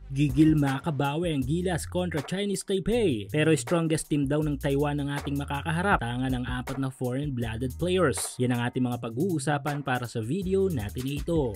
Gigil makabawi ang Gilas kontra Chinese Taipei. Pero strongest team daw ng Taiwan ang ating makakaharap. Tanga ng 4 na foreign-blooded players. Yan ang ating mga pag-uusapan para sa video natin ito.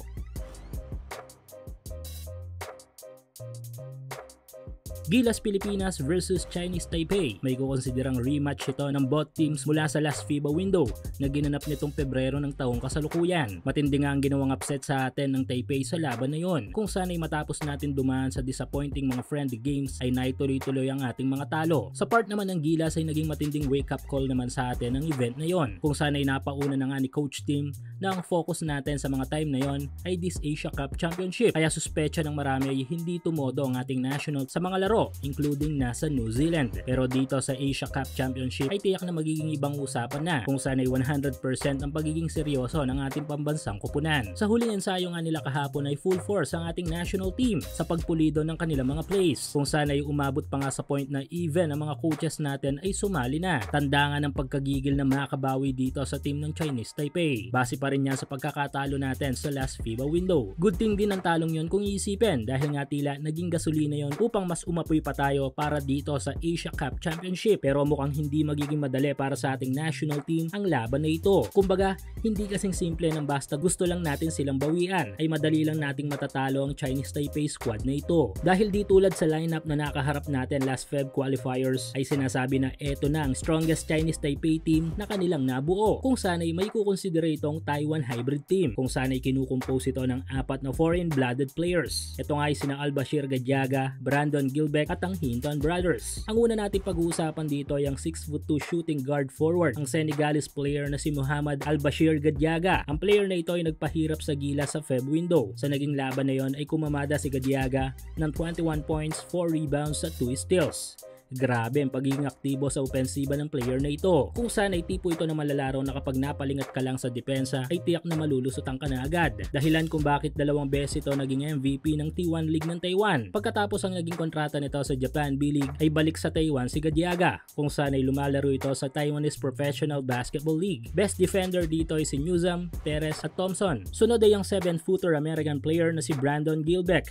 Gilas Pilipinas versus Chinese Taipei. May kukonsiderang rematch ito ng both teams mula sa last FIBA window na ginanap nitong Pebrero ng taong kasalukuyan. Matindi nga ang ginawang upset sa atin ng Taipei sa laban na yon. Kung sana'y matapos natin dumaan sa disappointing mga friendly games ay naituloy-tuloy ang ating mga talo. Sa part naman ng Gilas ay naging matinding wake-up call naman sa atin ang event na yon. Kung sana'y napauna na nga ni Coach Tim na ang focus natin sa mga time na yon ay this Asia Cup Championship. Kaya suspecha ng marami ay hindi tumodo ang ating national sa mga laro, including nasa New Zealand. Pero dito sa Asia Cup Championship ay tiyak na magiging ibang usapan na kung sana'y 100% ang pagiging seryoso ng ating pambansang kupunan. Sa huling ensayo nga nila kahapon ay full force ang ating national team sa pagpulido ng kanilang mga plays. Kung sana'y umabot pa nga sa point na even ang mga coaches natin ay sumali na. Tanda nga ng pagkagigil na makabawi dito sa team ng Chinese Taipei. Base pa rin yan sa pagkakatalo natin sa last FIBA window. Good thing din ang talong yon kung iisipin dahil nga tila naging gasolina yon upang mas umapoy pa tayo para dito sa Asia Cup Championship. Pero mukhang hindi magiging madali para sa ating national team ang laban na ito. Kumbaga, hindi kasing simple ng basta gusto lang natin silang bawian ay madali lang nating matatalo ang Chinese Taipei squad na ito. Dahil di tulad sa lineup na nakaharap natin last Feb qualifiers ay sinasabi na eto na ang strongest Chinese Taipei team na kanilang nabuo. Kung sana'y may kukonsidera itong Taiwan hybrid team. Kung sana'y kinukumpose ito ng 4 na foreign-blooded players. Ito nga ay sina Albashir Gadiaga, Brandon Gilbeck at ang Hinton Brothers. Ang una nating pag-uusapan dito ay ang 6'2" shooting guard forward, ang Senegalese player na si Muhammad Albashir Gadiaga. Ang player na ito ay nagpahirap sa Gilas sa Feb window. Sa naging laban na yon ay kumamada si Gadiaga ng 21 points, 4 rebounds at 2 steals. Grabe ang pagiging aktibo sa opensiba ng player na ito. Kung sana ay tipo ito na malalaro na kapag napalingat ka lang sa depensa ay tiyak na malulusutan ka na agad. Dahilan kung bakit 2 beses ito naging MVP ng T1 League ng Taiwan. Pagkatapos ang naging kontrata nito sa Japan B-League ay balik sa Taiwan si Gadiaga. Kung sana ay lumalaro ito sa Taiwanese Professional Basketball League. Best defender dito ay si Newsam, Perez at Thompson. Sunod ay ang 7-footer American player na si Brandon Gilbeck.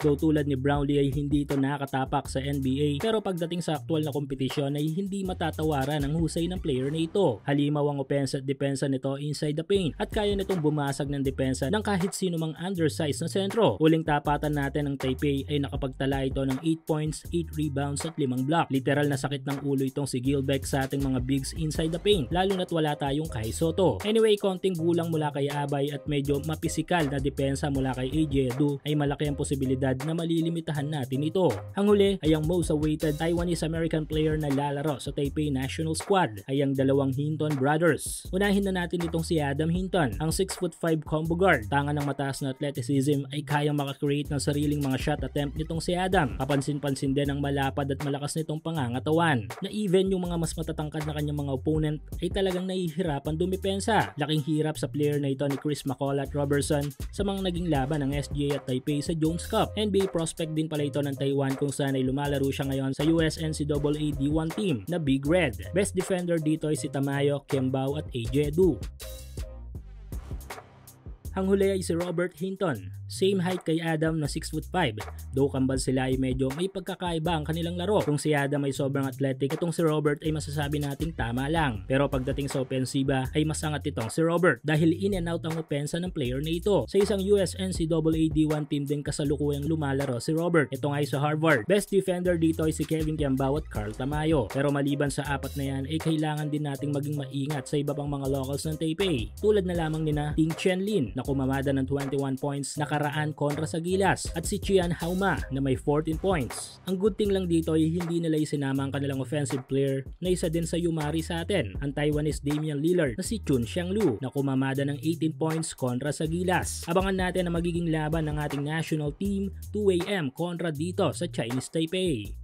Though tulad ni Brownlee ay hindi ito nakatapak sa NBA pero pagdating sa aktual na kompetisyon ay hindi matatawaran ang husay ng player na ito. Halimaw ang offense at depensa nito inside the paint at kaya nitong bumasag ng depensa ng kahit sino mang undersized na sentro. Huling tapatan natin ng Taipei ay nakapagtala ito ng 8 points, 8 rebounds at 5 block. Literal na sakit ng ulo itong si Gilbeck sa ating mga bigs inside the paint lalo na't wala tayong Kai Soto. Anyway, konting gulang mula kay Abay at medyo mapisikal na depensa mula kay AJ Edu ay malaki ang posibilidad na malilimitahan natin ito. Ang huli ay ang most awaited Taiwanese American player na lalaro sa Taipei National Squad ay ang 2 Hinton Brothers. Unahin na natin itong si Adam Hinton, ang 6'5" combo guard. Tanga ng mataas na athleticism ay kayang makakreate ng sariling mga shot attempt nitong si Adam. Kapansin-pansin din ang malapad at malakas nitong pangangatawan na even yung mga mas matatangkad na kanyang mga opponent ay talagang nahihirapan dumipensa. Laking hirap sa player na ito ni Chris McCall at Robertson sa mga naging laban ng SGA at Taipei sa Jones Cup. NBA prospect din pala ito ng Taiwan kung saan ay lumalaro siya ngayon sa US NCAA D1 team na Big Red. Best defender dito ay si Tamayo, Kembao at AJ Edu. Ang huli ay si Robert Hinton. Same height kay Adam na 6'5". Though kambal sila ay medyo may pagkakaiba ang kanilang laro. Kung si Adam ay sobrang athletic, itong si Robert ay masasabi nating tama lang. Pero pagdating sa opensiba ay mas angat itong si Robert dahil in and out ang opensa ng player na ito. Sa isang US NCAA D1 team din kasalukuyang lumalaro si Robert. Ito nga ay sa Harvard. Best defender dito ay si Kevin Kembao at Carl Tamayo. Pero maliban sa 4 na yan ay kailangan din nating maging maingat sa iba pang mga locals ng Taipei. Tulad na lamang nina Ting Qianlin na kumamada ng 21 points nakaraan kontra sa Gilas at si Chian Hauma na may 14 points. Ang good thing lang dito ay hindi nila isinama ang kanilang offensive player na isa din sa yumari sa atin, ang Taiwanese Damian Lillard na si Chun Xianglu na kumamada ng 18 points kontra sa Gilas. Abangan natin ang magiging laban ng ating national team 2 AM kontra dito sa Chinese Taipei.